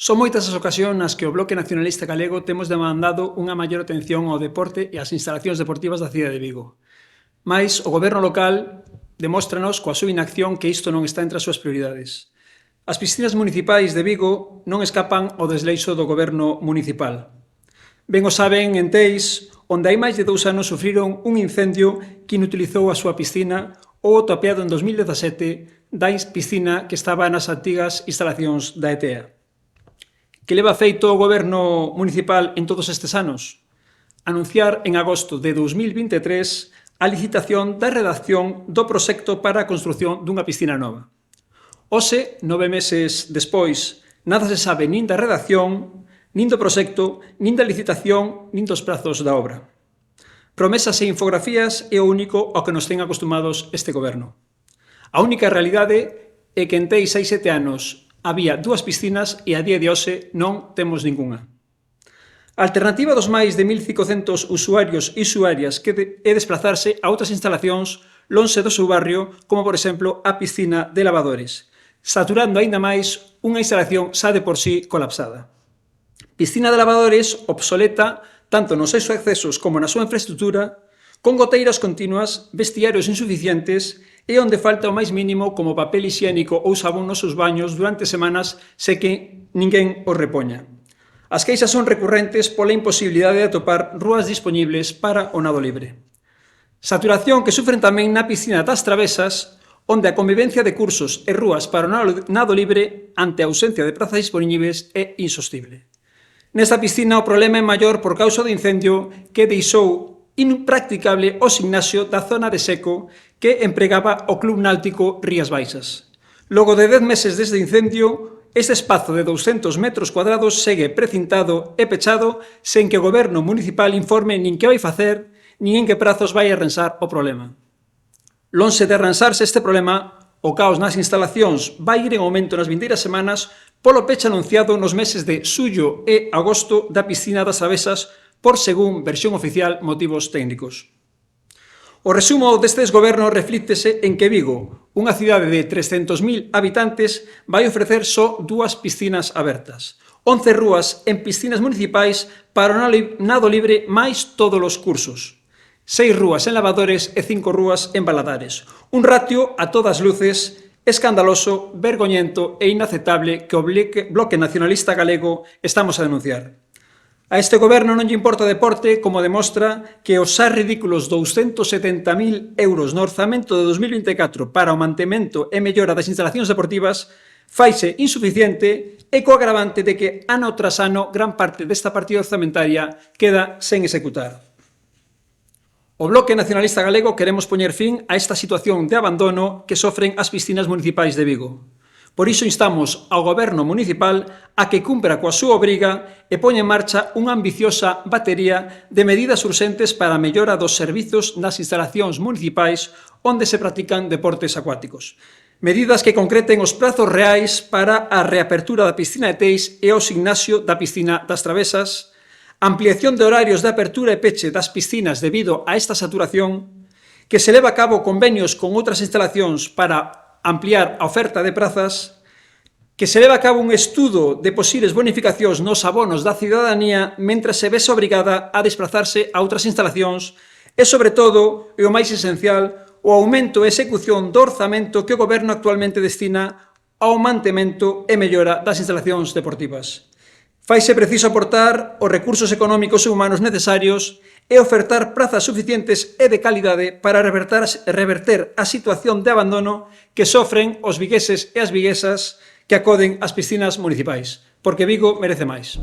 Son moitas as ocasións nas que o Bloque Nacionalista Galego temos demandado unha maior atención ao deporte e ás instalacións deportivas da cidade de Vigo. Mais o goberno local demóstranos coa súa inacción que isto non está entre as súas prioridades. As piscinas municipais de Vigo non escapan ao desleixo do goberno municipal. Ben o saben en Teis, onde hai máis de 2 anos sufriron un incendio que inutilizou a súa piscina ou o tapeado en 2017 da piscina que estaba nas antigas instalacións da ETEA. Que leva feito o goberno municipal en todos estes anos? Anunciar en agosto de 2023 a licitación da redacción do proxecto para a construción dunha piscina nova. Hoxe, 9 meses despois, nada se sabe nin da redacción, nin do proxecto, nin da licitación, nin dos prazos da obra. Promesas e infografías é o único ao que nos ten acostumados este goberno. A única realidade é que en Teis hai 7 anos había 2 piscinas e a día de hoxe non temos ningunha. A alternativa dos máis de 1.500 usuarios e usuarias que é desplazarse a outras instalacións lonxe do seu barrio, como por exemplo a piscina de lavadores, saturando aínda máis unha instalación xa de por sí colapsada. Piscina de lavadores obsoleta tanto nos seus accesos como na súa infraestrutura, con goteiras continuas, vestiarios insuficientes e onde falta o máis mínimo como papel higiénico ou sabón nos seus baños durante semanas se que ninguén os repoña. As queixas son recurrentes pola imposibilidade de atopar rúas dispoñibles para o nado libre. Saturación que sufren tamén na piscina das Travesas, onde a convivencia de cursos e rúas para o nado libre ante a ausencia de prazas dispoñibles é insostible. Nesta piscina o problema é maior por causa do incendio que deixou impracticable o gimnasio da zona de seco que empregaba o Club Náutico Rías Baixas. Logo de 10 meses desde o incendio, este espazo de 200 metros cuadrados segue precintado e pechado sen que o goberno municipal informe nin que vai facer, nin en que prazos vai arrensar o problema. Lonxe de arrensarse este problema, o caos nas instalacións vai ir en aumento nas vindeiras semanas polo peche anunciado nos meses de xullo e agosto da piscina das Travesas por, según versión oficial, motivos técnicos. O resumo deste desgoberno reflíctese en que Vigo, unha cidade de 300.000 habitantes, vai ofrecer só 2 piscinas abertas, 11 rúas en piscinas municipais para o nado libre máis todos os cursos, 6 rúas en lavadores e 5 rúas en baladares, un ratio a todas luces escandaloso, vergoñento e inaceptable que o Bloque Nacionalista Galego estamos a denunciar. A este goberno non lle importa o deporte, como demostra que os xa ridículos 270.000 euros no orzamento de 2024 para o mantemento e mellora das instalacións deportivas faise insuficiente e co agravante de que ano tras ano gran parte desta partida orzamentaria queda sen executar. O Bloque Nacionalista Galego queremos poñer fin a esta situación de abandono que sofren as piscinas municipais de Vigo. Por iso instamos ao goberno municipal a que cumpra coa súa obriga e poña en marcha unha ambiciosa batería de medidas urxentes para a mellora dos servizos nas instalacións municipais onde se practican deportes acuáticos. Medidas que concreten os prazos reais para a reapertura da piscina de Teis e o gimnasio da piscina das Travesas, ampliación de horarios de apertura e peche das piscinas debido a esta saturación, que se leva a cabo convenios con outras instalacións para ampliar a oferta de prazas, que se leva a cabo un estudo de posibles bonificacións nos abonos da cidadanía mentre se vese obrigada a desplazarse a outras instalacións e, sobre todo, e o máis esencial, o aumento e execución do orzamento que o goberno actualmente destina ao mantemento e mellora das instalacións deportivas. Faise preciso aportar os recursos económicos e humanos necesarios e ofertar prazas suficientes e de calidade para reverter a situación de abandono que sofren os vigueses e as viguesas que acoden ás piscinas municipais, porque Vigo merece máis.